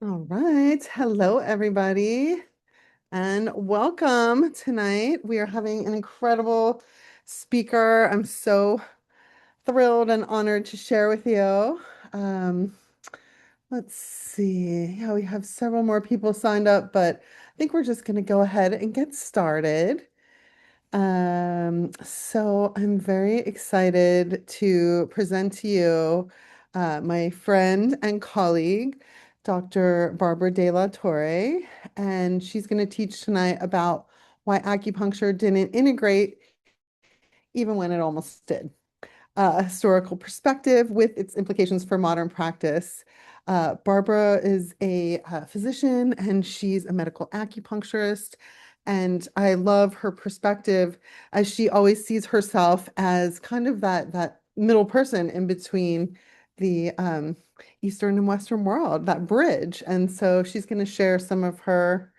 All right. Hello, everybody, and welcome tonight. We are having an incredible speaker. I'm so thrilled and honored to share with you. Um, let's see. Yeah, we have several more people signed up, but I think we're just going to go ahead and get started. So I'm very excited to present to you my friend and colleague, Dr. Barbara de la Torre, and she's going to teach tonight about why acupuncture didn't integrate even when it almost did. A historical perspective with its implications for modern practice. Barbara is a physician and she's a medical acupuncturist. And I love her perspective as she always sees herself as kind of that middle person in between the Eastern and Western world, that bridge. And so she's going to share some of her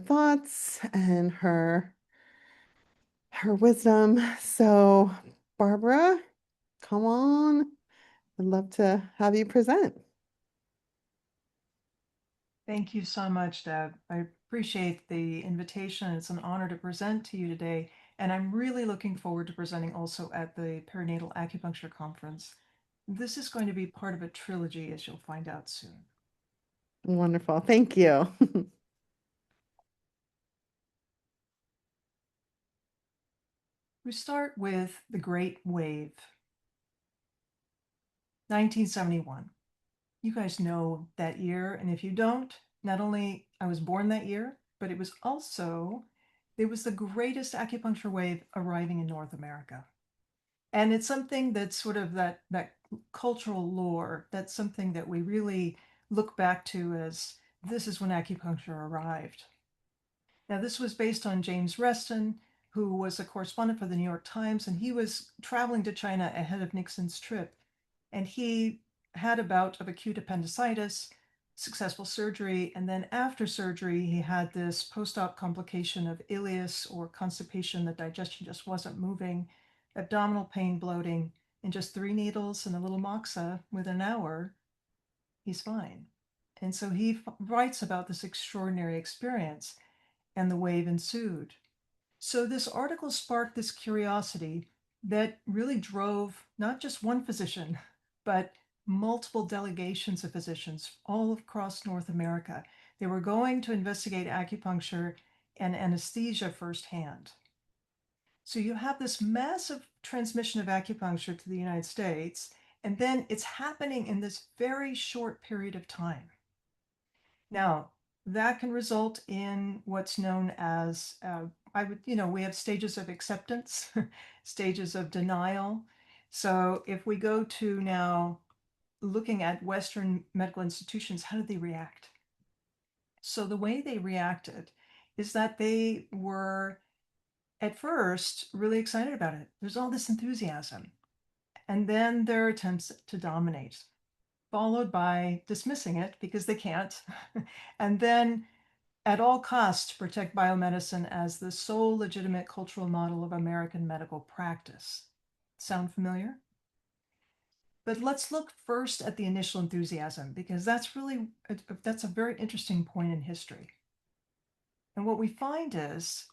thoughts and her wisdom. So, Barbara, come on. I'd love to have you present. Thank you so much, Deb. I appreciate the invitation. It's an honor to present to you today, and I'm really looking forward to presenting also at the Perinatal Acupuncture Conference. This is going to be part of a trilogy, as you'll find out soon. Wonderful. Thank you. We start with the Great Wave, 1971. You guys know that year, and if you don't, not only I was born that year, but it was the greatest acupuncture wave arriving in North America. And it's something that's sort of that cultural lore. That's something that we really look back to as this is when acupuncture arrived. Now, this was based on James Reston, who was a correspondent for the New York Times, and he was traveling to China ahead of Nixon's trip. And he had a bout of acute appendicitis, successful surgery, and then after surgery, he had this post-op complication of ileus or constipation. The digestion just wasn't moving, abdominal pain, bloating, and just 3 needles and a little moxa within an hour, he's fine. And so he writes about this extraordinary experience, and the wave ensued. So this article sparked this curiosity that really drove not just one physician, but multiple delegations of physicians all across North America. They were going to investigate acupuncture and anesthesia firsthand. So you have this massive transmission of acupuncture to the United States, and then it's happening in this very short period of time. Now, that can result in what's known as, we have stages of acceptance, stages of denial. So if we go to now looking at Western medical institutions, how did they react? So the way they reacted is that they were at first really excited about it. There's all this enthusiasm. And then their attempts to dominate, followed by dismissing it because they can't. And then at all costs to protect biomedicine as the sole legitimate cultural model of American medical practice. Sound familiar? But let's look first at the initial enthusiasm because that's a very interesting point in history. And what we find is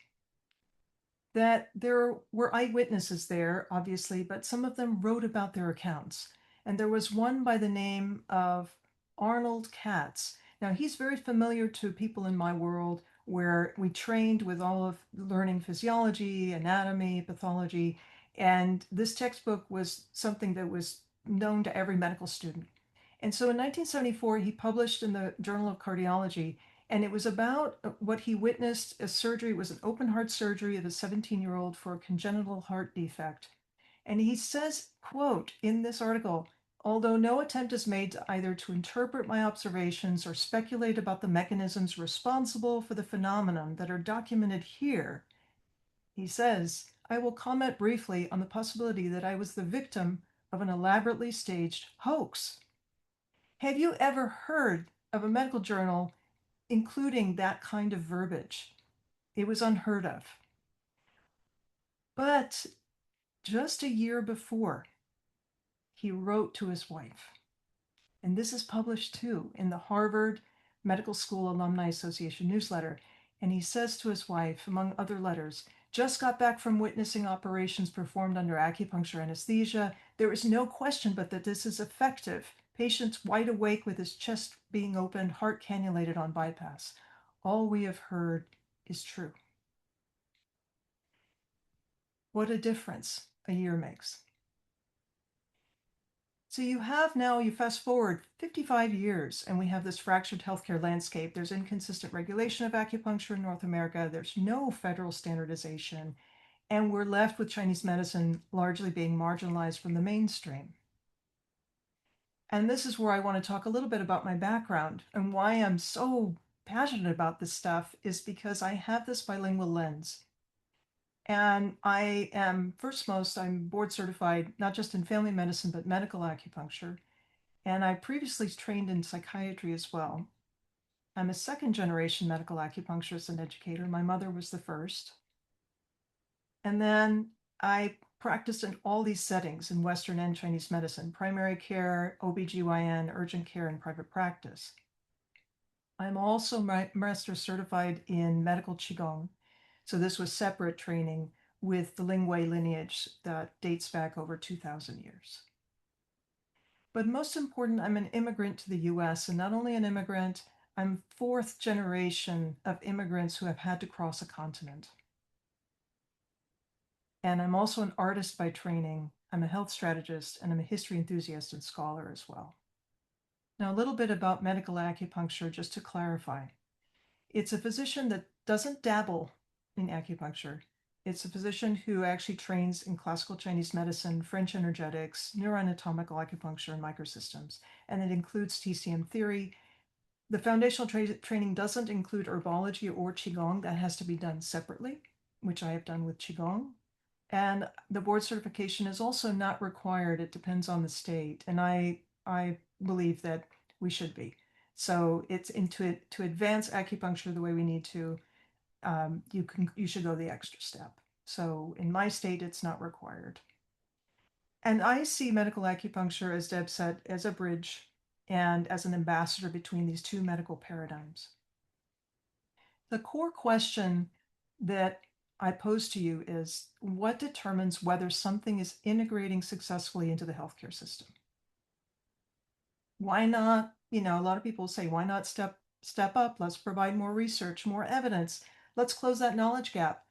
that there were eyewitnesses there, obviously, but some of them wrote about their accounts. And there was one by the name of Arnold Katz. Now, he's very familiar to people in my world where we trained with all of learning physiology, anatomy, pathology, and this textbook was something that was known to every medical student. And so in 1974, he published in the Journal of Cardiology, and it was about what he witnessed as surgery. It was an open heart surgery of a 17-year-old for a congenital heart defect. And he says, quote, in this article, although no attempt is made either to interpret my observations or speculate about the mechanisms responsible for the phenomenon that are documented here, he says, I will comment briefly on the possibility that I was the victim of an elaborately staged hoax. Have you ever heard of a medical journal including that kind of verbiage? It was unheard of. But just a year before, he wrote to his wife. And this is published too in the Harvard Medical School Alumni Association newsletter. And he says to his wife, among other letters, just got back from witnessing operations performed under acupuncture anesthesia. There is no question but that this is effective. Patients wide awake with his chest being opened, heart cannulated on bypass. All we have heard is true. What a difference a year makes. So you fast forward 55 years, and we have this fractured healthcare landscape. There's inconsistent regulation of acupuncture in North America. There's no federal standardization. And we're left with Chinese medicine largely being marginalized from the mainstream. And this is where I want to talk a little bit about my background and why I'm so passionate about this stuff is because I have this bilingual lens. And I'm board certified, not just in family medicine, but medical acupuncture. And I previously trained in psychiatry as well. I'm a second generation medical acupuncturist and educator. My mother was the first. And then I practiced in all these settings in Western and Chinese medicine, primary care, OBGYN, urgent care, and private practice. I'm also master certified in medical Qigong. So this was separate training with the Lingwei lineage that dates back over 2,000 years. But most important, I'm an immigrant to the US, and not only an immigrant, I'm fourth generation of immigrants who have had to cross a continent. And I'm also an artist by training. I'm a health strategist, and I'm a history enthusiast and scholar as well. Now, a little bit about medical acupuncture, just to clarify. It's a physician that doesn't dabble in acupuncture. It's a physician who actually trains in classical Chinese medicine, French energetics, neuroanatomical acupuncture, and microsystems. And it includes TCM theory. The foundational training doesn't include herbology or Qigong. That has to be done separately, which I have done with Qigong. And the board certification is also not required. It depends on the state. And I believe that we should be. So it's to advance acupuncture the way we need to, you should go the extra step. So in my state, it's not required. And I see medical acupuncture, as Deb said, as a bridge and as an ambassador between these two medical paradigms. The core question that I pose to you is what determines whether something is integrating successfully into the healthcare system? Why not, a lot of people say, why not step up? Let's provide more research, more evidence. Let's close that knowledge gap.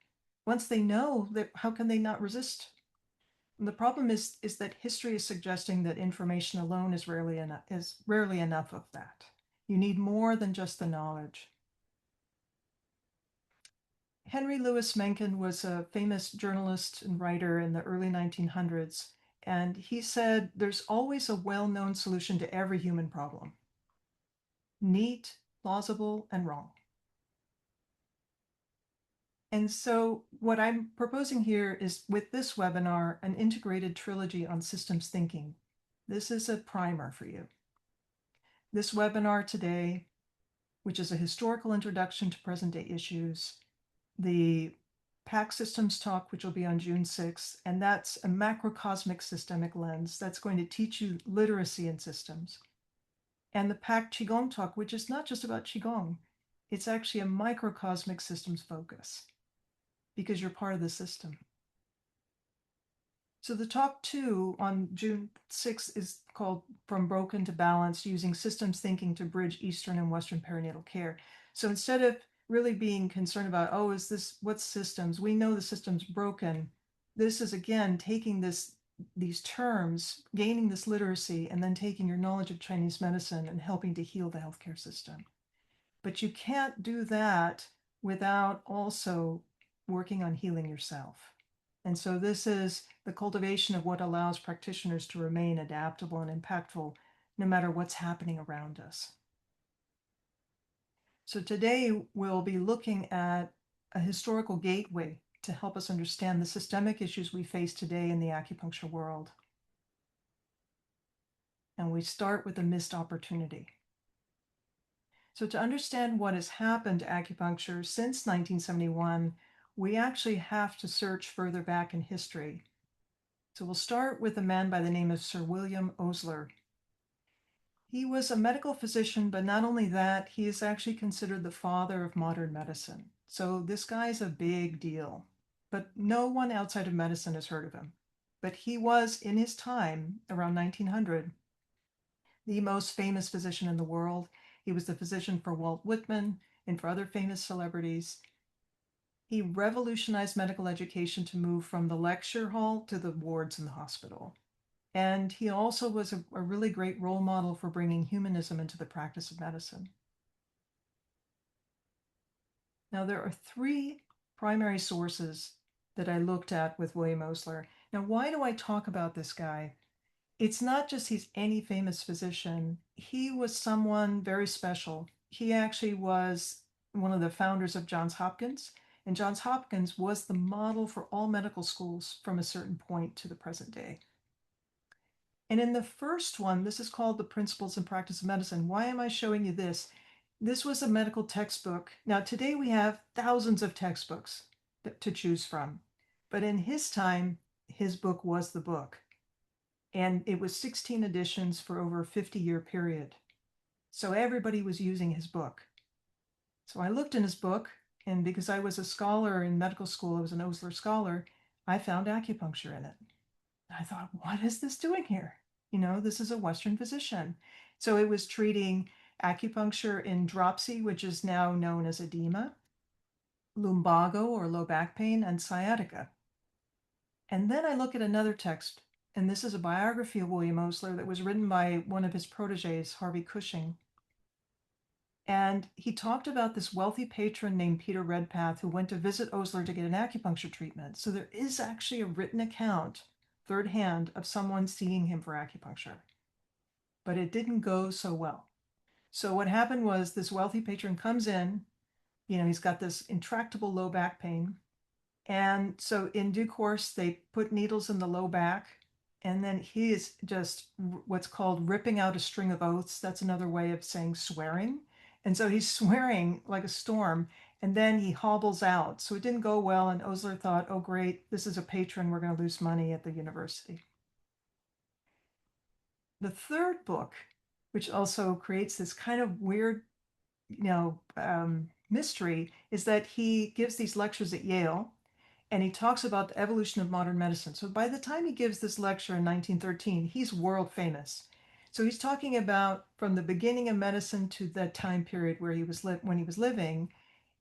Once they know that, how can they not resist? And the problem is that history is suggesting that information alone is rarely enough of that. You need more than just the knowledge. Henry Louis Mencken was a famous journalist and writer in the early 1900s, and he said there's always a well-known solution to every human problem. Neat, plausible, and wrong. And so what I'm proposing here is, with this webinar, an integrated trilogy on systems thinking. This is a primer for you. This webinar today, which is a historical introduction to present-day issues, the PAC Systems Talk, which will be on June 6th, and that's a macrocosmic systemic lens that's going to teach you literacy in systems. And the PAC Qigong Talk, which is not just about Qigong, it's actually a microcosmic systems focus because you're part of the system. So the talk 2 on June 6th is called From Broken to Balanced, Using Systems Thinking to Bridge Eastern and Western Perinatal Care. So instead of really being concerned about, what's systems? We know the system's broken. This is, again, taking these terms, gaining this literacy, and then taking your knowledge of Chinese medicine and helping to heal the healthcare system. But you can't do that without also working on healing yourself. And so this is the cultivation of what allows practitioners to remain adaptable and impactful no matter what's happening around us. So today we'll be looking at a historical gateway to help us understand the systemic issues we face today in the acupuncture world. And we start with a missed opportunity. So to understand what has happened to acupuncture since 1971, we actually have to search further back in history. So we'll start with a man by the name of Sir William Osler. He was a medical physician, but not only that, he is actually considered the father of modern medicine. So this guy's a big deal, but no one outside of medicine has heard of him. But he was, in his time, around 1900, the most famous physician in the world. He was the physician for Walt Whitman and for other famous celebrities. He revolutionized medical education to move from the lecture hall to the wards in the hospital. And he also was a really great role model for bringing humanism into the practice of medicine. Now, there are three primary sources that I looked at with William Osler. Now, why do I talk about this guy? It's not just he's any famous physician. He was someone very special. He actually was one of the founders of Johns Hopkins, and Johns Hopkins was the model for all medical schools from a certain point to the present day. And in the first one, this is called The Principles and Practice of Medicine. Why am I showing you this? This was a medical textbook. Now, today we have thousands of textbooks to choose from. But in his time, his book was the book. And it was 16 editions for over a 50-year period. So everybody was using his book. So I looked in his book, and because I was a scholar in medical school, I was an Osler scholar, I found acupuncture in it. I thought, what is this doing here? This is a Western physician. So it was treating acupuncture in dropsy, which is now known as edema, lumbago or low back pain, and sciatica. And then I look at another text, and this is a biography of William Osler that was written by one of his proteges, Harvey Cushing. And he talked about this wealthy patron named Peter Redpath who went to visit Osler to get an acupuncture treatment. So there is actually a written account, third hand, of someone seeing him for acupuncture. But it didn't go so well. So what happened was this wealthy patron comes in, he's got this intractable low back pain. And so in due course, they put needles in the low back. And then he is just what's called ripping out a string of oaths. That's another way of saying swearing. And so he's swearing like a storm. And then he hobbles out. So it didn't go well. And Osler thought, oh, great, this is a patron. We're going to lose money at the university. The third book, which also creates this kind of weird, mystery, is that he gives these lectures at Yale and he talks about the evolution of modern medicine. So by the time he gives this lecture in 1913, he's world famous. So he's talking about from the beginning of medicine to the time period where he was when he was living.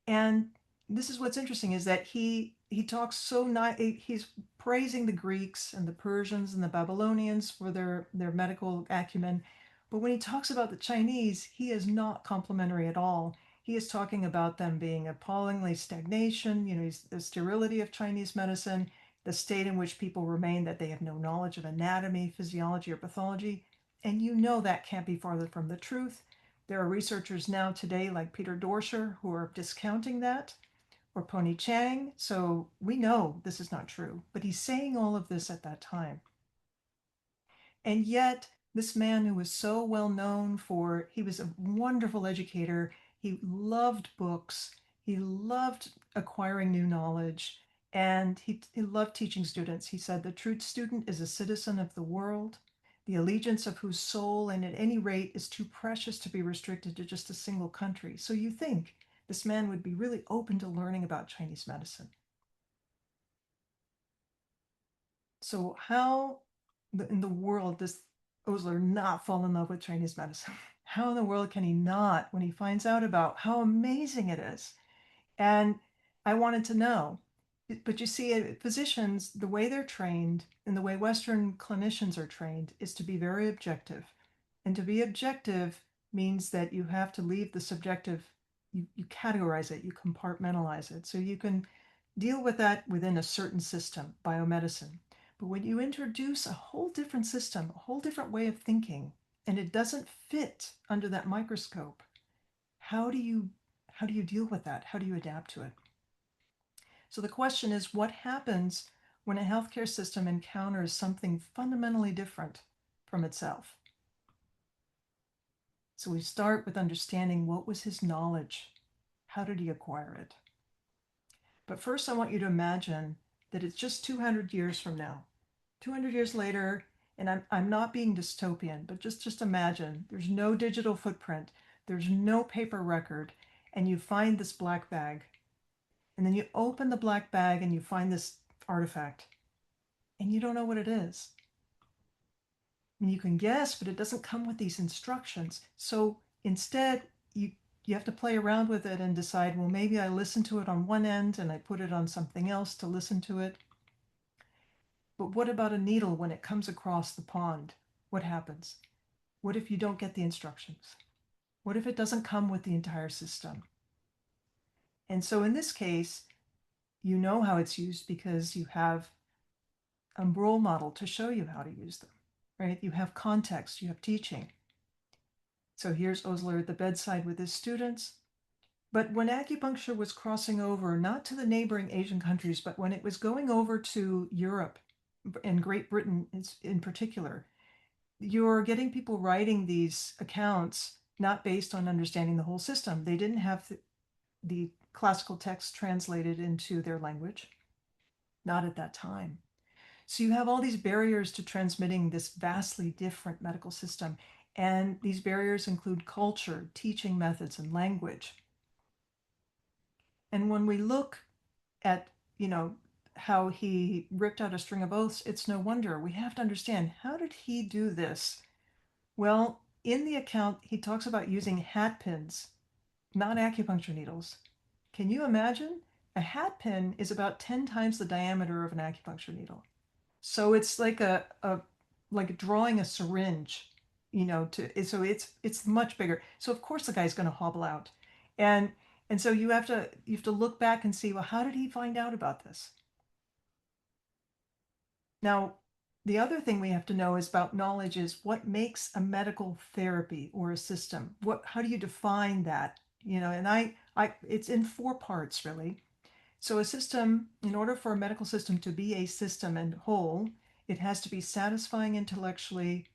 And this is what's interesting is that he talks so he's praising the Greeks and the Persians and the Babylonians for their medical acumen. But when he talks about the Chinese, he is not complimentary at all. He is talking about them being appallingly stagnation, the sterility of Chinese medicine, the state in which people remain that they have no knowledge of anatomy, physiology, or pathology. And that can't be farther from the truth. There are researchers now today like Peter Dorscher who are discounting that, or Pony Chang. So we know this is not true, but he's saying all of this at that time. And yet, this man who was so well known he was a wonderful educator. He loved books. He loved acquiring new knowledge. And he loved teaching students. He said, the true student is a citizen of the world, the allegiance of whose soul and at any rate is too precious to be restricted to just a single country. So you think this man would be really open to learning about Chinese medicine. So how in the world does Osler not fall in love with Chinese medicine? How in the world can he not when he finds out about how amazing it is? And I wanted to know. But you see, physicians, the way they're trained and the way Western clinicians are trained is to be very objective. And to be objective means that you have to leave the subjective, you categorize it, you compartmentalize it. So you can deal with that within a certain system, biomedicine. But when you introduce a whole different system, a whole different way of thinking, and it doesn't fit under that microscope, how do you deal with that? How do you adapt to it? So the question is, what happens when a healthcare system encounters something fundamentally different from itself? So we start with understanding what was his knowledge? How did he acquire it? But first, I want you to imagine that it's just 200 years from now. 200 years later, And I'm not being dystopian, but just imagine there's no digital footprint, there's no paper record, and you find this black bag. And then you open the black bag and you find this artifact, and you don't know what it is. And you can guess, but it doesn't come with these instructions. So instead, you have to play around with it and decide, well, maybe I listen to it on one end and I put it on something else to listen to it. But what about a needle when it comes across the pond? What happens? What if you don't get the instructions? What if it doesn't come with the entire system? And so in this case, you know how it's used because you have a role model to show you how to use them, right? You have context, you have teaching. So here's Osler at the bedside with his students. But when acupuncture was crossing over, not to the neighboring Asian countries, but when it was going over to Europe and Great Britain in particular, you're getting people writing these accounts not based on understanding the whole system. They didn't have the classical text translated into their language, not at that time. So you have all these barriers to transmitting this vastly different medical system. And these barriers include culture, teaching methods, and language. And when we look at, you know, how he ripped out a string of oaths, it's no wonder. We have to understand, how did he do this? Well, in the account, he talks about using hat pins, not acupuncture needles. Can you imagine? A hat pin is about 10 times the diameter of an acupuncture needle. So it's like a like drawing a syringe, so it's much bigger. So of course the guy's going to hobble out. And and so you have to look back and see, well, how did he find out about this? Now, the other thing we have to know is about knowledge is what makes a medical therapy or a system. How do you define that? And I it's in four parts really. So a system, in order for a medical system to be a system and whole, it has to be satisfying intellectually,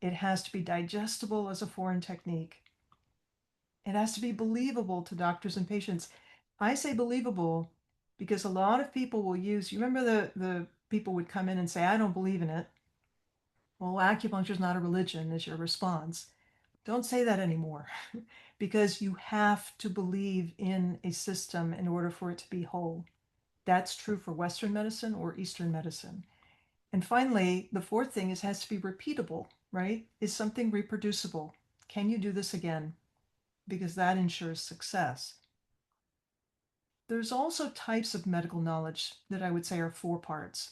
it has to be digestible as a foreign technique, it has to be believable to doctors and patients. I say believable because a lot of people will use, you remember the people would come in and say, I don't believe in it. Well, acupuncture is not a religion, is your response. Don't say that anymore because you have to believe in a system in order for it to be whole. That's true for Western medicine or Eastern medicine. And finally, the fourth thing is has to be repeatable, right? Is something reproducible? Can you do this again? Because that ensures success. There's also types of medical knowledge that I would say are four parts.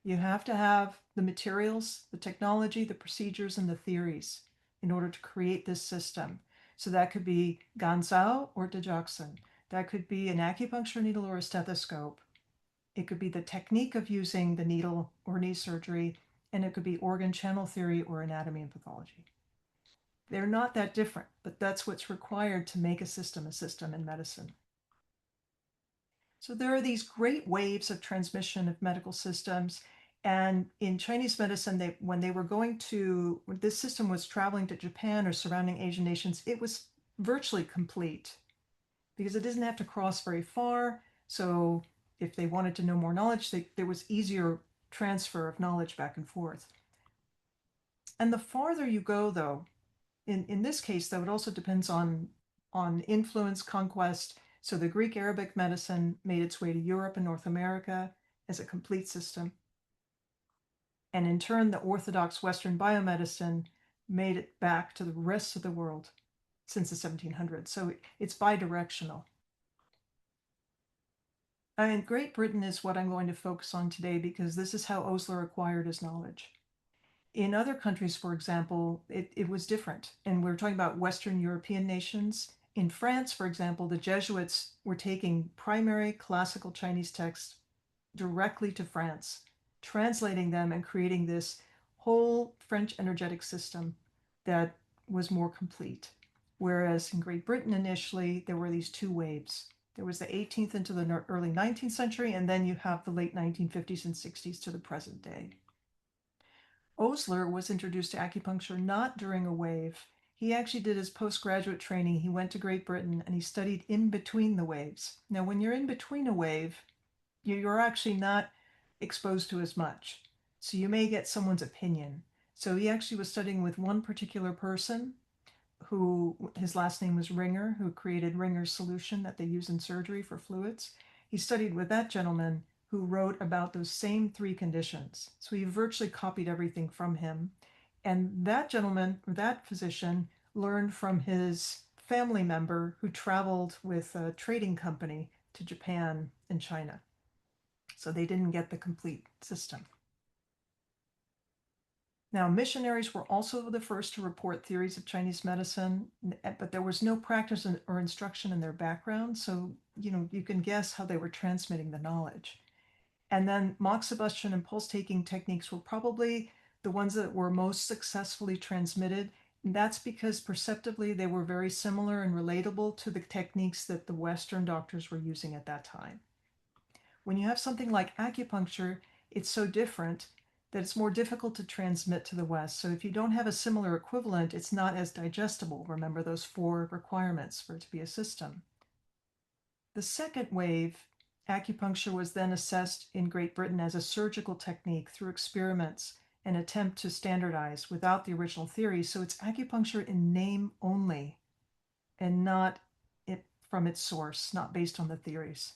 You have to have the materials, the technology, the procedures, and the theories in order to create this system. So that could be Ganzhou or digoxin. That could be an acupuncture needle or a stethoscope. It could be the technique of using the needle or knee surgery, and it could be organ channel theory or anatomy and pathology. They're not that different, but that's what's required to make a system in medicine. So there are these great waves of transmission of medical systems. And in Chinese medicine, when this system was traveling to Japan or surrounding Asian nations, it was virtually complete because it doesn't have to cross very far. So if they wanted to know more knowledge, there was easier transfer of knowledge back and forth. And the farther you go, though, in this case, though, it also depends on influence, conquest. So the Greek Arabic medicine made its way to Europe and North America as a complete system. And in turn, the orthodox Western biomedicine made it back to the rest of the world since the 1700s. So it's bidirectional. And Great Britain is what I'm going to focus on today because this is how Osler acquired his knowledge. In other countries, for example, it was different. And we're talking about Western European nations. In France, for example, the Jesuits were taking primary classical Chinese texts directly to France, translating them and creating this whole French energetic system that was more complete. Whereas in Great Britain initially, there were these two waves. There was the 18th into the early 19th century, and then you have the late 1950s and 60s to the present day. Osler was introduced to acupuncture not during a wave. He actually did his postgraduate training. He went to Great Britain and he studied in between the waves. Now, when you're in between a wave, you're actually not exposed to as much. So you may get someone's opinion. So he actually was studying with one particular person who his last name was Ringer, who created Ringer's solution that they use in surgery for fluids. He studied with that gentleman who wrote about those same three conditions. So he virtually copied everything from him. And that gentleman, or that physician, learned from his family member who traveled with a trading company to Japan and China. So they didn't get the complete system. Now, missionaries were also the first to report theories of Chinese medicine, but there was no practice or instruction in their background. So, you can guess how they were transmitting the knowledge. And then moxibustion and pulse taking techniques were probably the ones that were most successfully transmitted. And that's because perceptibly they were very similar and relatable to the techniques that the Western doctors were using at that time. When you have something like acupuncture, it's so different that it's more difficult to transmit to the West. So if you don't have a similar equivalent, it's not as digestible. Remember those 4 requirements for it to be a system. The second wave, acupuncture, was then assessed in Great Britain as a surgical technique through experiments and attempt to standardize without the original theory. So it's acupuncture in name only and not it from its source, not based on the theories.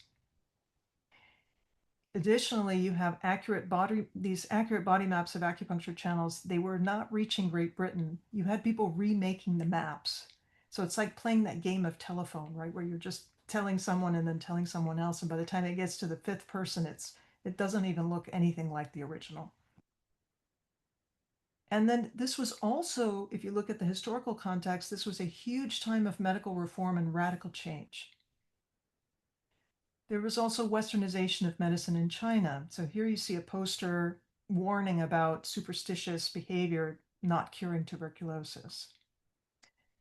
Additionally, you have these accurate body maps of acupuncture channels. They were not reaching Great Britain. You had people remaking the maps. So it's like playing that game of telephone, right? Where you're just telling someone and then telling someone else. And by the time it gets to the 5th person, it doesn't even look anything like the original. And then this was also, if you look at the historical context, this was a huge time of medical reform and radical change. There was also westernization of medicine in China. So here you see a poster warning about superstitious behavior not curing tuberculosis.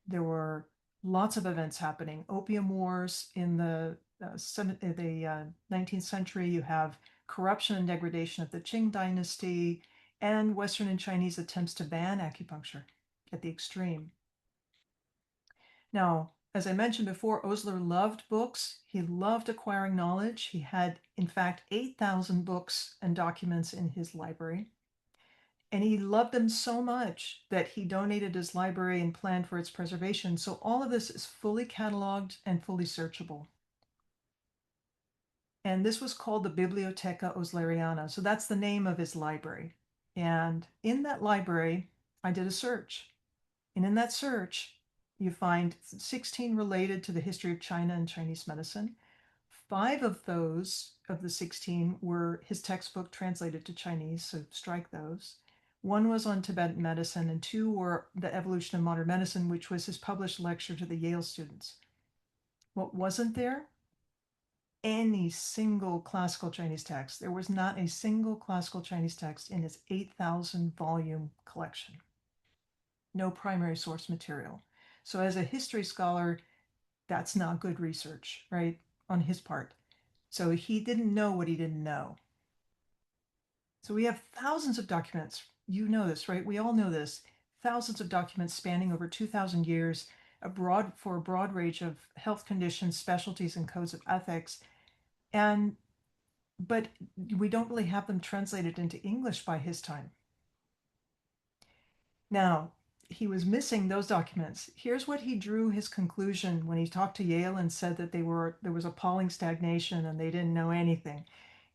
There were lots of events happening. Opium wars in the 19th century. You have corruption and degradation of the Qing dynasty, and Western and Chinese attempts to ban acupuncture at the extreme. Now, as I mentioned before, Osler loved books. He loved acquiring knowledge. He had, in fact, 8,000 books and documents in his library. And he loved them so much that he donated his library and planned for its preservation. So all of this is fully cataloged and fully searchable. And this was called the Bibliotheca Osleriana. So that's the name of his library. And in that library, I did a search. And in that search, you find 16 related to the history of China and Chinese medicine. 5 of those, of the 16, were his textbook translated to Chinese, so strike those. 1 was on Tibetan medicine, and 2 were the evolution of modern medicine, which was his published lecture to the Yale students. What wasn't there? Any single classical Chinese text. There was not a single classical Chinese text in his 8,000 volume collection. No primary source material. So as a history scholar, that's not good research, right, on his part. So he didn't know what he didn't know. So we have thousands of documents. You know this, right? We all know this. Thousands of documents spanning over 2,000 years, for a broad range of health conditions, specialties, and codes of ethics. But we don't really have them translated into English by his time. Now, he was missing those documents. Here's what he drew his conclusion when he talked to Yale and said that there was appalling stagnation and they didn't know anything.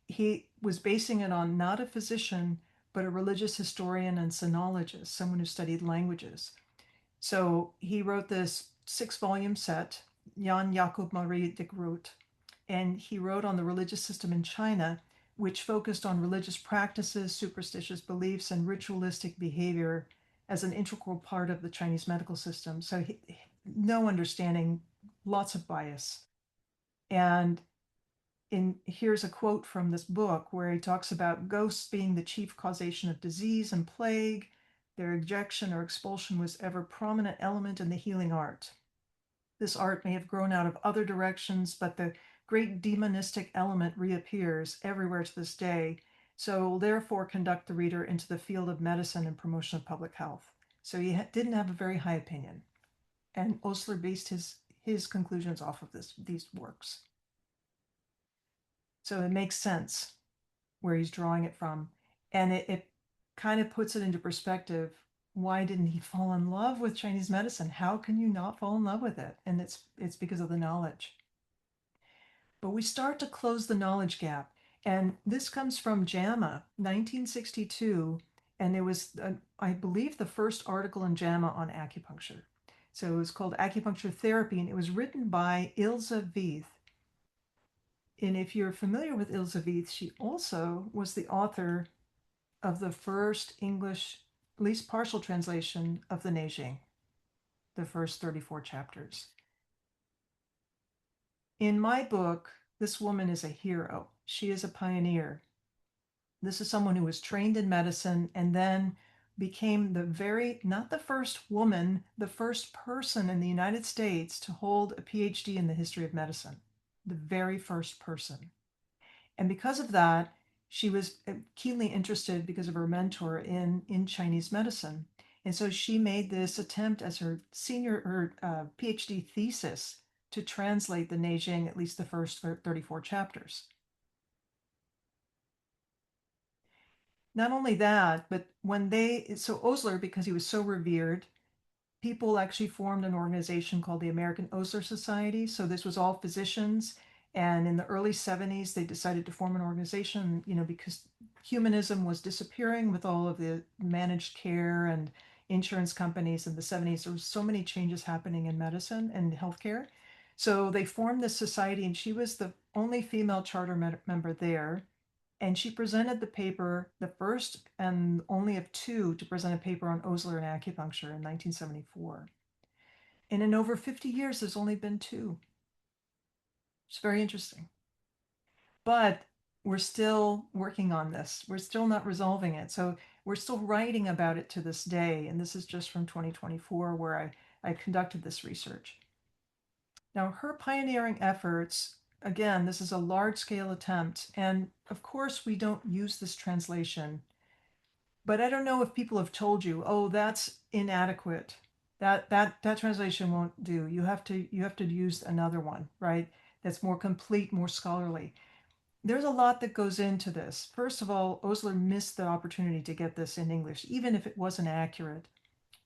He was basing it on not a physician, but a religious historian and sinologist, someone who studied languages. So he wrote this 6-volume set, Jan Jacob Marie de Groot, and he wrote on the religious system in China, which focused on religious practices, superstitious beliefs, and ritualistic behavior as an integral part of the Chinese medical system. So no understanding, lots of bias. And here's a quote from this book where he talks about ghosts being the chief causation of disease and plague. Their ejection or expulsion was ever prominent element in the healing art. This art may have grown out of other directions, but the great demonistic element reappears everywhere to this day. So will therefore conduct the reader into the field of medicine and promotion of public health. So he didn't have a very high opinion. And Osler based his conclusions off of these works. So it makes sense where he's drawing it from. And kind of puts it into perspective. Why didn't he fall in love with Chinese medicine? How can you not fall in love with it? And it's because of the knowledge. But we start to close the knowledge gap. And this comes from JAMA, 1962. And it was, I believe, the first article in JAMA on acupuncture. So it was called Acupuncture Therapy, and it was written by Ilse Vieth. And if you're familiar with Ilse Vieth, she also was the author of the first English, at least partial translation of the Neijing, the first 34 chapters. In my book, this woman is a hero. She is a pioneer. This is someone who was trained in medicine and then became not the first woman, the first person in the United States to hold a PhD in the history of medicine. The very first person. And because of that, she was keenly interested because of her mentor in Chinese medicine. And so she made this attempt as her PhD thesis to translate the Neijing, at least the first 34 chapters. Not only that, but so Osler, because he was so revered, people actually formed an organization called the American Osler Society. So this was all physicians. And in the early 70s, they decided to form an organization, because humanism was disappearing with all of the managed care and insurance companies in the 70s. There was so many changes happening in medicine and healthcare. So they formed this society, and she was the only female charter member there. And she presented the paper, the first and only of two to present a paper on Osler and acupuncture in 1974. And in over 50 years, there's only been two. It's very interesting. But we're still working on this. We're still not resolving it. So we're still writing about it to this day. And this is just from 2024, where I conducted this research. Now, her pioneering efforts, again, this is a large scale attempt. And of course, we don't use this translation. But I don't know if people have told you, oh, that's inadequate. That translation won't do. You have to use another one, right? That's more complete, more scholarly. There's a lot that goes into this. First of all, Osler missed the opportunity to get this in English, even if it wasn't accurate.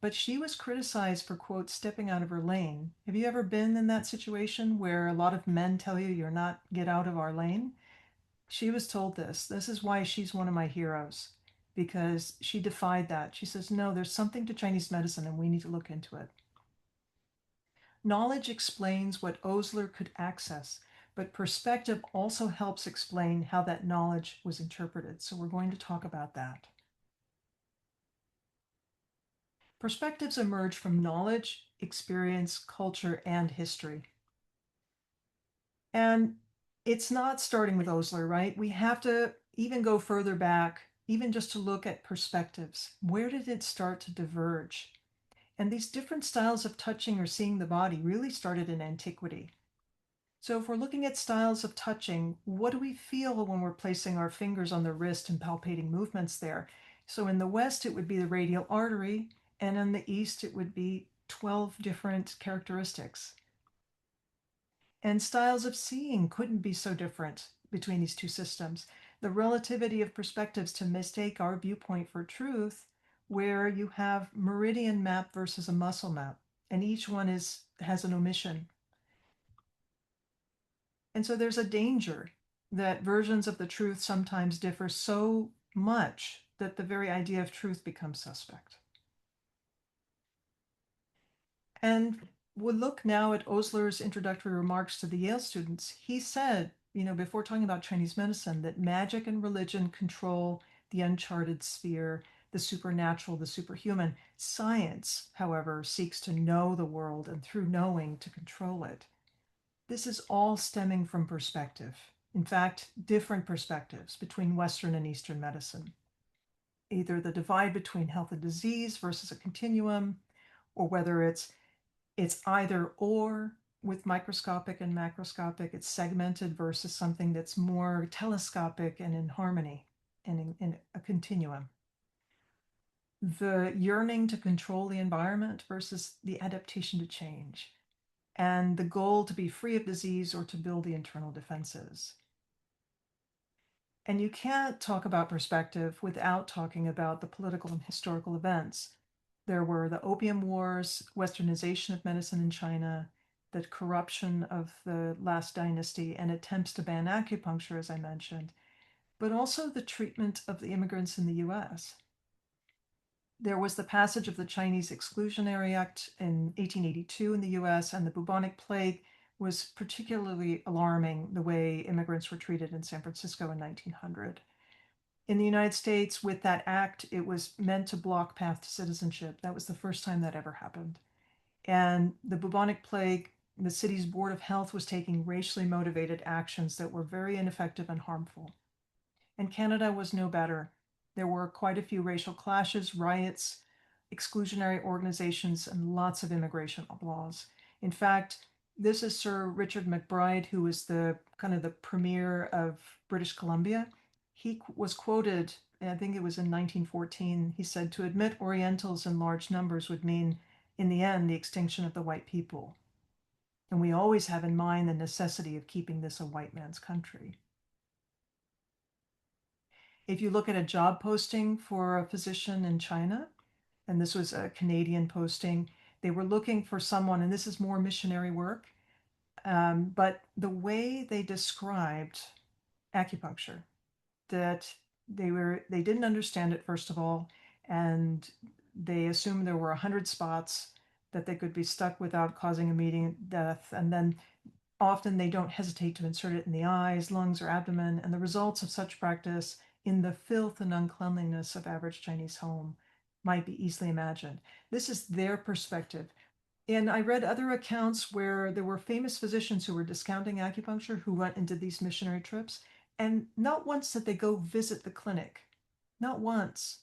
But she was criticized for, quote, stepping out of her lane. Have you ever been in that situation where a lot of men tell you you're not, get out of our lane? She was told this. This is why she's one of my heroes, because she defied that. She says, no, there's something to Chinese medicine and we need to look into it. Knowledge explains what Osler could access, but perspective also helps explain how that knowledge was interpreted. So we're going to talk about that. Perspectives emerge from knowledge, experience, culture, and history. And it's not starting with Osler, right? We have to even go further back, even just to look at perspectives. Where did it start to diverge? And these different styles of touching or seeing the body really started in antiquity. So if we're looking at styles of touching, what do we feel when we're placing our fingers on the wrist and palpating movements there? So in the West, it would be the radial artery, and in the East, it would be 12 different characteristics. And styles of seeing couldn't be so different between these two systems. The relativity of perspectives to mistake our viewpoint for truth, where you have meridian map versus a muscle map, and each one has an omission. And so there's a danger that versions of the truth sometimes differ so much that the very idea of truth becomes suspect. And we'll look now at Osler's introductory remarks to the Yale students. He said, before talking about Chinese medicine, that magic and religion control the uncharted sphere, the supernatural, the superhuman. Science, however, seeks to know the world and through knowing to control it. This is all stemming from perspective. In fact, different perspectives between Western and Eastern medicine. Either the divide between health and disease versus a continuum, or whether it's either or with microscopic and macroscopic, it's segmented versus something that's more telescopic and in harmony and in a continuum. The yearning to control the environment versus the adaptation to change, and the goal to be free of disease or to build the internal defenses. And you can't talk about perspective without talking about the political and historical events. There were the Opium Wars, westernization of medicine in China, the corruption of the last dynasty, and attempts to ban acupuncture, as I mentioned, but also the treatment of the immigrants in the US. There was the passage of the Chinese Exclusionary Act in 1882 in the US, and the bubonic plague was particularly alarming the way immigrants were treated in San Francisco in 1900. In the United States, with that act, it was meant to block path to citizenship. That was the first time that ever happened. And the bubonic plague, the city's Board of Health was taking racially motivated actions that were very ineffective and harmful. And Canada was no better. There were quite a few racial clashes, riots, exclusionary organizations, and lots of immigration laws. In fact, this is Sir Richard McBride, who was the kind of the premier of British Columbia. He was quoted, I think it was in 1914, he said, to admit Orientals in large numbers would mean, in the end, the extinction of the white people. And we always have in mind the necessity of keeping this a white man's country. If you look at a job posting for a physician in China, and this was a Canadian posting, they were looking for someone, and this is more missionary work, but the way they described acupuncture, that they didn't understand it, first of all, and they assumed there were 100 spots that they could be stuck without causing immediate death, and then often they don't hesitate to insert it in the eyes, lungs, or abdomen, and the results of such practice in the filth and uncleanliness of average Chinese home might be easily imagined. This is their perspective. And I read other accounts where there were famous physicians who were discounting acupuncture who went and did these missionary trips. And not once did they go visit the clinic. Not once.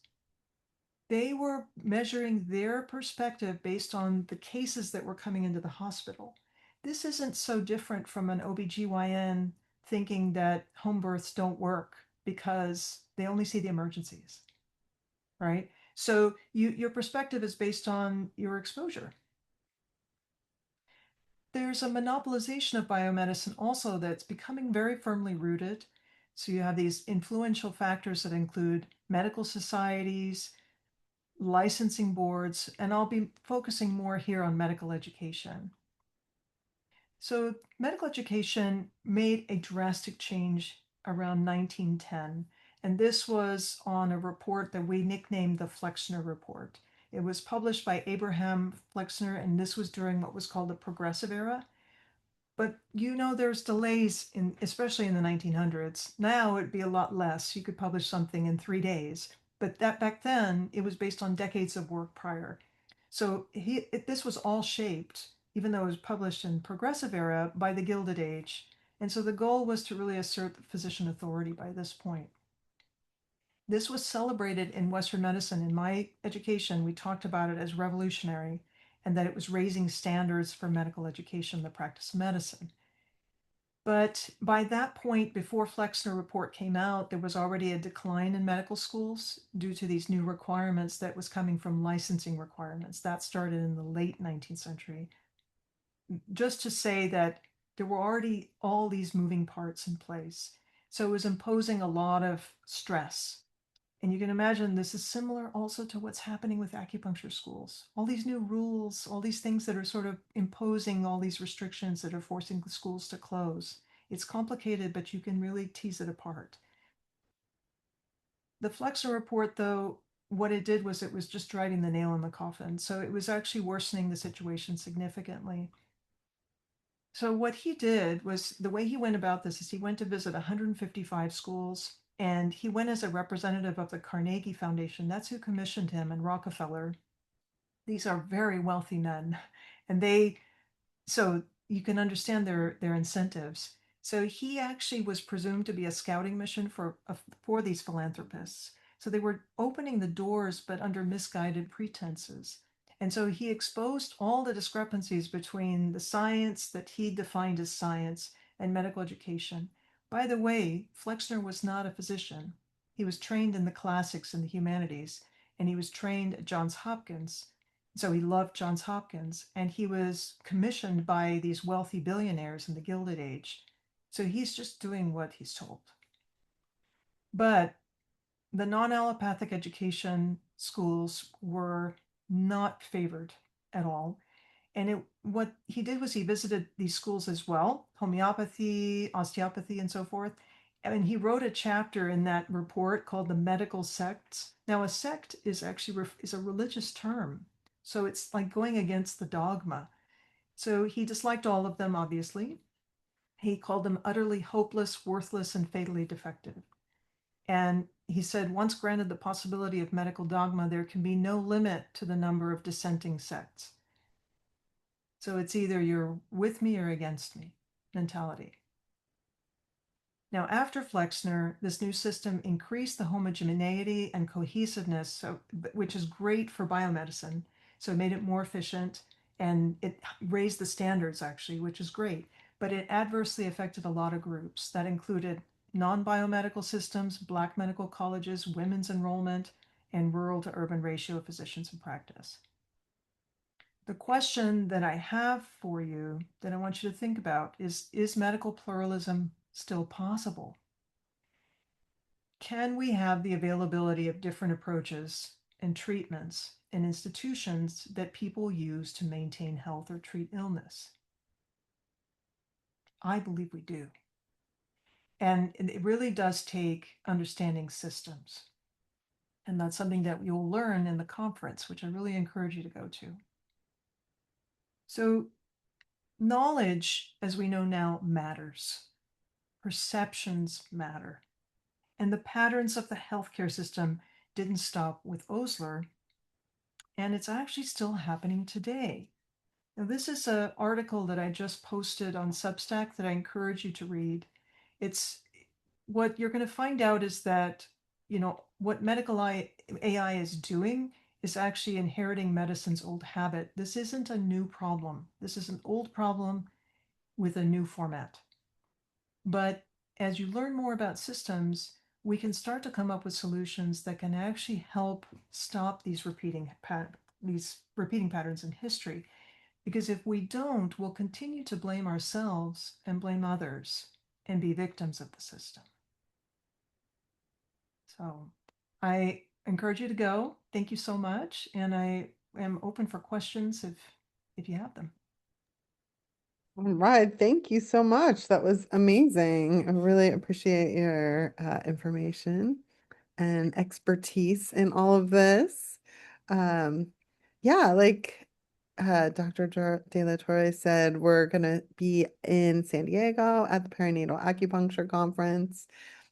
They were measuring their perspective based on the cases that were coming into the hospital. This isn't so different from an OBGYN thinking that home births don't work because they only see the emergencies, right? So your perspective is based on your exposure. There's a monopolization of biomedicine also that's becoming very firmly rooted. So you have these influential factors that include medical societies, licensing boards, and I'll be focusing more here on medical education. So medical education made a drastic change around 1910, and this was on a report that we nicknamed the Flexner Report. It was published by Abraham Flexner, and this was during what was called the Progressive Era. But there's delays in, especially in the 1900s. Now it'd be a lot less. You could publish something in 3 days, but that back then it was based on decades of work prior. So this was all shaped, even though it was published in Progressive Era, by the Gilded Age. And so the goal was to really assert physician authority by this point. This was celebrated in Western medicine. In my education, we talked about it as revolutionary and that it was raising standards for medical education, the practice of medicine. But by that point, before Flexner Report came out, there was already a decline in medical schools due to these new requirements that was coming from licensing requirements. That started in the late 19th century. Just to say that there were already all these moving parts in place. So it was imposing a lot of stress. And you can imagine this is similar also to what's happening with acupuncture schools. All these new rules, all these things that are sort of imposing all these restrictions that are forcing the schools to close. It's complicated, but you can really tease it apart. The Flexner Report, though, what it did was it was just driving the nail in the coffin. So it was actually worsening the situation significantly. So what he did was the way he went about this is he went to visit 155 schools and he went as a representative of the Carnegie Foundation. That's who commissioned him, and Rockefeller. These are very wealthy men. And so you can understand their incentives. So he actually was presumed to be a scouting mission for these philanthropists. So they were opening the doors, but under misguided pretenses. And so he exposed all the discrepancies between the science that he defined as science and medical education. By the way, Flexner was not a physician. He was trained in the classics and the humanities, and he was trained at Johns Hopkins. So he loved Johns Hopkins, and he was commissioned by these wealthy billionaires in the Gilded Age. So he's just doing what he's told. But the non-allopathic education schools were not favored at all. And what he did was he visited these schools as well, homeopathy, osteopathy, and so forth. And he wrote a chapter in that report called the medical sects. Now, a sect is actually is a religious term, so it's like going against the dogma. So he disliked all of them, obviously. He called them utterly hopeless, worthless, and fatally defective. And he said, once granted the possibility of medical dogma, there can be no limit to the number of dissenting sects. So it's either you're with me or against me mentality. Now, after Flexner, this new system increased the homogeneity and cohesiveness, which is great for biomedicine. So it made it more efficient and it raised the standards, actually, which is great. But it adversely affected a lot of groups that included non biomedical systems, Black medical colleges, women's enrollment, and rural to urban ratio of physicians in practice. The question that I have for you that I want you to think about is medical pluralism still possible? Can we have the availability of different approaches and treatments and institutions that people use to maintain health or treat illness? I believe we do. And it really does take understanding systems. And that's something that you'll learn in the conference, which I really encourage you to go to. So, knowledge, as we know now, matters. Perceptions matter. And the patterns of the healthcare system didn't stop with Osler, and it's actually still happening today. Now, this is an article that I just posted on Substack that I encourage you to read. It's what you're going to find out is that, what medical AI is doing is actually inheriting medicine's old habit. This isn't a new problem. This is an old problem with a new format. But as you learn more about systems, we can start to come up with solutions that can actually help stop these repeating patterns in history. Because if we don't, we'll continue to blame ourselves and blame others and be victims of the system. So I encourage you to go. Thank you so much. And I am open for questions if you have them. All right, thank you so much. That was amazing. I really appreciate your information and expertise in all of this. Um, yeah, like Dr. De La Torre said, we're gonna be in San Diego at the Perinatal Acupuncture Conference.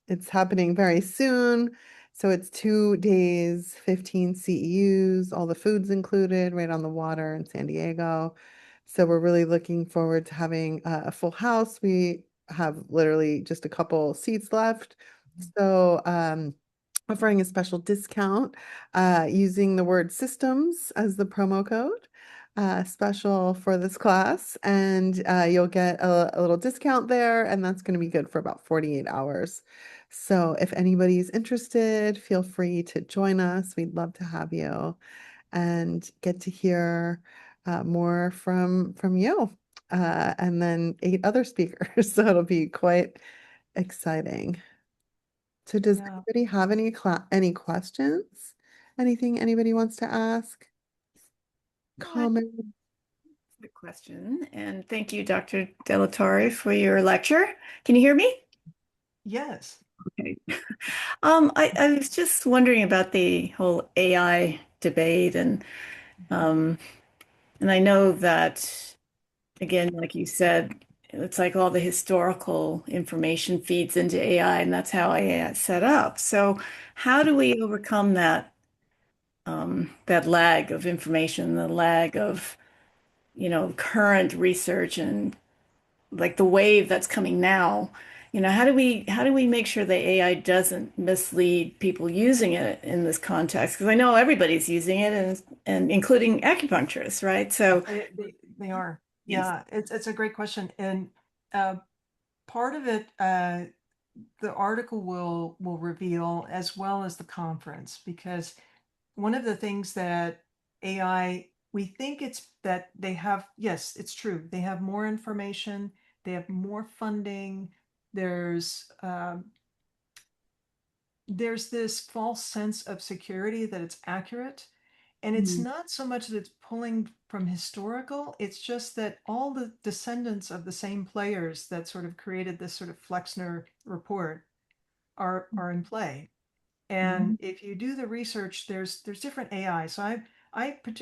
It's happening very soon. So it's 2 days, 15 CEUs, all the food's included, right on the water in San Diego. So we're really looking forward to having a full house. We have literally just a couple seats left. So offering a special discount using the word systems as the promo code. Special for this class, and you'll get a little discount there, and that's going to be good for about 48 hours. So if anybody's interested, feel free to join us. We'd love to have you and get to hear more from you, and then 8 other speakers. So it'll be quite exciting. So does Yeah. anybody have any questions? Anything anybody wants to ask? Well, Comment? good question. And thank you, Dr. Delatorre, for your lecture. Can you hear me? Yes. Okay. I was just wondering about the whole AI debate, um, and I know that, again, like you said, it's like all the historical information feeds into AI, and that's how AI is set up. So, how do we overcome that lag of information, the lag of, current research and like the wave that's coming now, how do we make sure the AI doesn't mislead people using it in this context? Because I know everybody's using it and including acupuncturists, right? So They are. yes. Yeah, it's a great question. And uh, part of it, the article will reveal as well as the conference, because one of the things that AI, we think it's that they have, yes, it's true. They have more information, they have more funding. There's there's this false sense of security that it's accurate. And it's Mm. not so much that it's pulling from historical, it's just that all the descendants of the same players that sort of created this sort of Flexner report are in play. And Mhm. if you do the research, there's different AI. So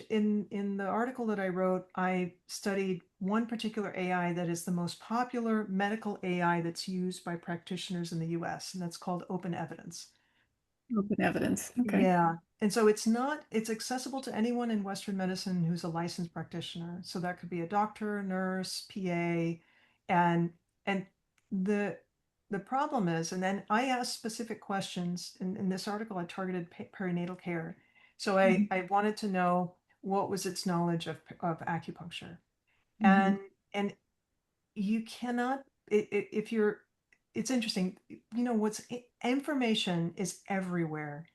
in the article that I wrote, I studied one particular AI that is the most popular medical AI that's used by practitioners in the US, and that's called open evidence. Open evidence. Okay. Yeah. And so it's accessible to anyone in Western medicine who's a licensed practitioner. So that could be a doctor, nurse, PA, and and the the problem is, and then I asked specific questions in this article, I targeted perinatal care. So Mhm. I wanted to know what was its knowledge of acupuncture. Mhm. And and you cannot if you're it's interesting, what's information is everywhere,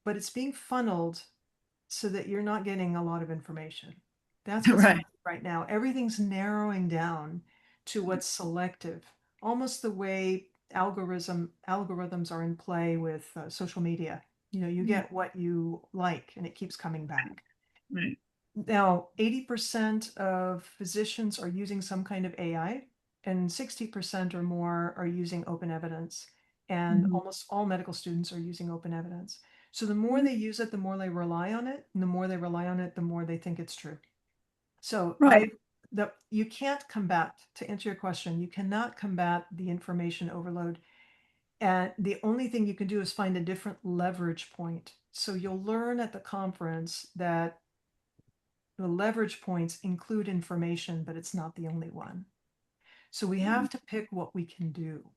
but it's being funneled so that you're not getting a lot of information. That's what's Right. happening right now. Everything's narrowing down to what's selective, almost the way algorithms are in play with social media. You Mm. get what you like, and it keeps coming back. Right. Now, 80% of physicians are using some kind of AI, and 60% or more are using open evidence. And Mhm. almost all medical students are using open evidence. So the more they use it, the more they rely on it. And the more they rely on it, the more they think it's true. So Right. you can't combat, to answer your question, you cannot combat the information overload. And the only thing you can do is find a different leverage point. So you'll learn at the conference that the leverage points include information, but it's not the only one. So we have to pick what we can do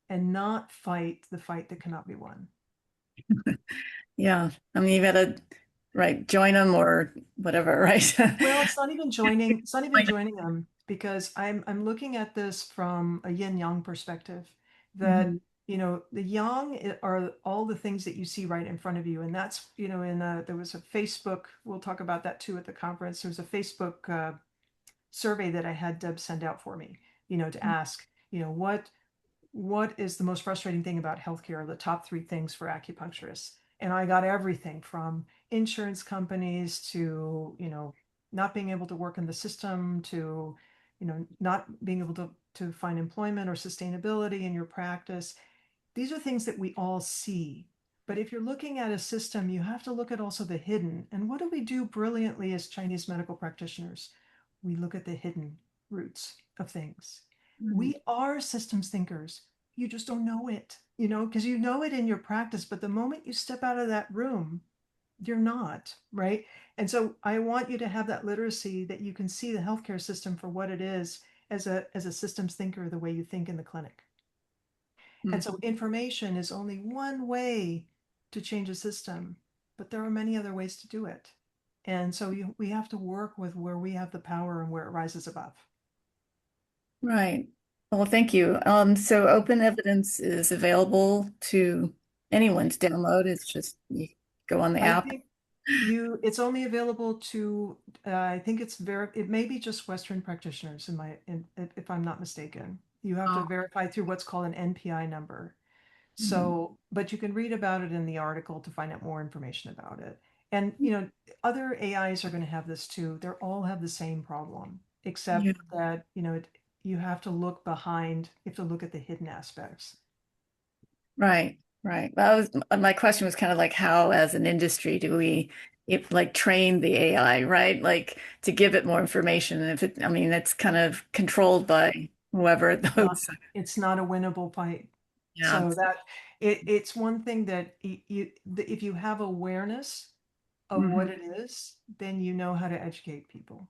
and not fight the fight that cannot be won. Yeah. I mean, you gotta, right, join them or whatever, right? Well, it's not even joining, it's not even Like, joining them, because I'm looking at this from a yin yang perspective, that mhm. the yang are all the things that you see right in front of you. And that's, there was a Facebook, we'll talk about that too at the conference. There was a Facebook survey that I had Deb send out for me, to ask, what is the most frustrating thing about healthcare, the top three things for acupuncturists. And I got everything from insurance companies to, not being able to work in the system to, not being able to find employment or sustainability in your practice. These are things that we all see. But if you're looking at a system, you have to look at also the hidden. And what do we do brilliantly as Chinese medical practitioners? We look at the hidden roots of things. Right. We are systems thinkers. You just don't know it, because you know it in your practice. But the moment you step out of that room, you're not, right? And so I want you to have that literacy that you can see the healthcare system for what it is, as a systems thinker, the way you think in the clinic. And Mm. so information is only one way to change a system, but there are many other ways to do it. And so we have to work with where we have the power and where it rises above. Right. Well, thank you. So open evidence is available to anyone to download. It's just you go on the I app. think it's only available to, I think it may be just Western practitioners if I'm not mistaken. You have to Oh. verify through what's called an NPI number. Mhm. So, but you can read about it in the article to find out more information about it. And, other AIs are going to have this too. They all have the same problem, Yeah. except that, you have to look behind, you have to look at the hidden aspects. Right. Right. Well, my question was kind of like how, as an industry, do we like train the AI, right? Like to give it more information. And if it, I mean, it's kind of controlled by whoever Not, those. it's not a winnable fight. Yeah. So that it's one thing that if you have awareness of what Hmm. it is, then you know how to educate people.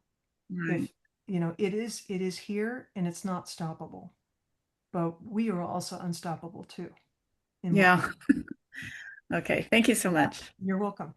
Right. If it is here and it's not stoppable, but we are also unstoppable too in what we Yeah. do. Okay. Thank you so much. You're welcome.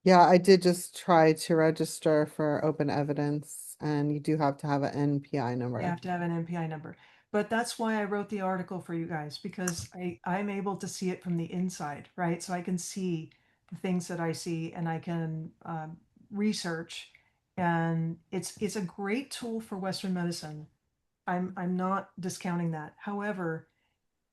Yeah, I did just try to register for open evidence, and you do have to have an NPI You number. have to have an MPI number. But that's why I wrote the article for you guys, because I'm able to see it from the inside, right? So I can see the things that I see, and I can research. And it's a great tool for Western medicine I'm not discounting that. However,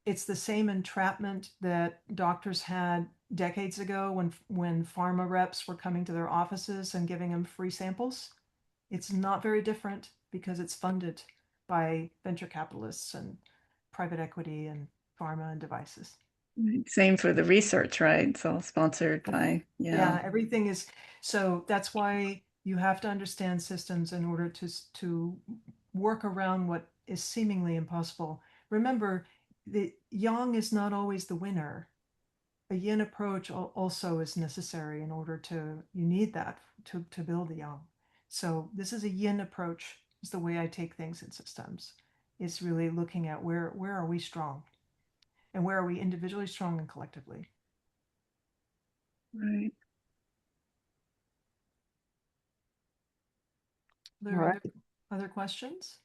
it's the same entrapment that doctors had decades ago when pharma reps were coming to their offices and giving them free samples. It's not very different because it's funded by venture capitalists and private equity and pharma and devices. Right. Same for the research, right? It's all sponsored by, yeah. Yeah, everything is, so that's why you have to understand systems in order to work around what is seemingly impossible. Remember, the yang is not always the winner. A yin approach also is necessary in order to, you need that to build the yang. So this is a yin approach, is the way I take things in systems. It's really looking at where are we strong and where are we individually strong and collectively. Right. Are All there right. other questions?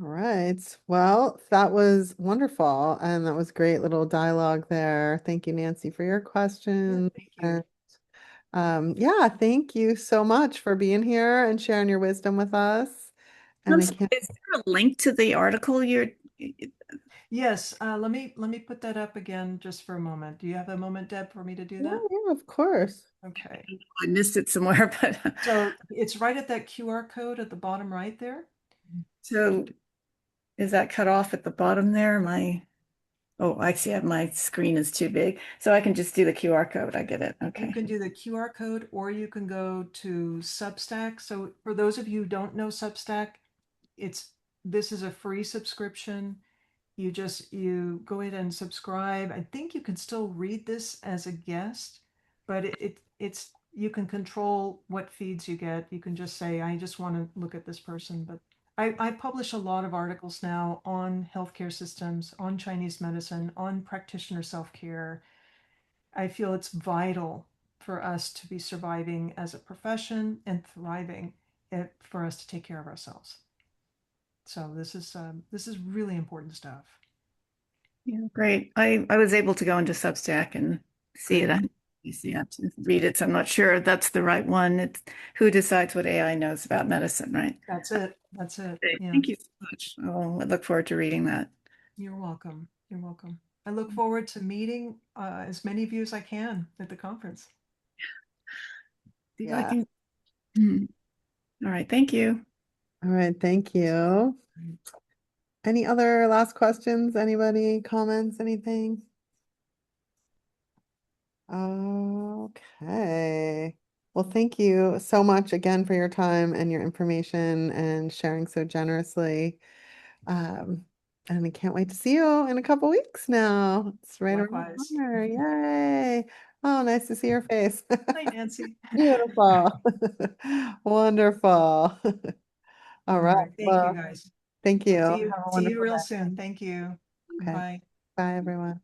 All right. Well, that was wonderful. And that was great little dialogue there. Thank you, Nancy, for your Yeah, questions. thank you. And yeah, thank you so much for being here and sharing your wisdom with us. And I'm I sorry, can't, is there a link to the article you're, Yes, let me put that up again just for a moment. Do you have a moment, Deb, for me to do yeah, that? yeah, of course. Okay. I missed it somewhere, but So it's right at that QR code at the bottom right there. so is that cut off at the bottom there? Oh, I see. My screen is too big. So I can just do the QR code. I get it. You Okay. can do the QR code or you can go to Substack. So for those of you who don't know Substack, this is a free subscription. You go ahead and subscribe. I think you can still read this as a guest, but it's you can control what feeds you get. You can just say, I just want to look at this person. But I publish a lot of articles now on healthcare systems, on Chinese medicine, on practitioner self-care. I feel it's vital for us to be surviving as a profession and thriving for us to take care of ourselves. So this is really important stuff. Yeah, great. I was able to go into Substack and see it. Good. You see, I have to read it. So I'm not sure if that's the right one. It's who decides what AI knows about medicine, right? That's it. That's it. Okay, Yeah. thank you so much. Oh, I look forward to reading that. You're welcome. You're welcome. I look forward to meeting as many of you as I can at the conference. See if I Yeah. can. All right, thank you. All right. Thank you. Any other last questions? Anybody, comments, anything? Okay. Well, thank you so much again for your time and your information and sharing so generously. Um, and I can't wait to see you in a couple weeks now. It's right around the Likewise. corner. Yay. Oh, nice to see your face. Hi, Nancy. Beautiful. Wonderful. All All right. right. Thank you, Well, guys. thank you. Have a See you wonderful real day. soon. Thank you. Okay. Bye. Bye, everyone.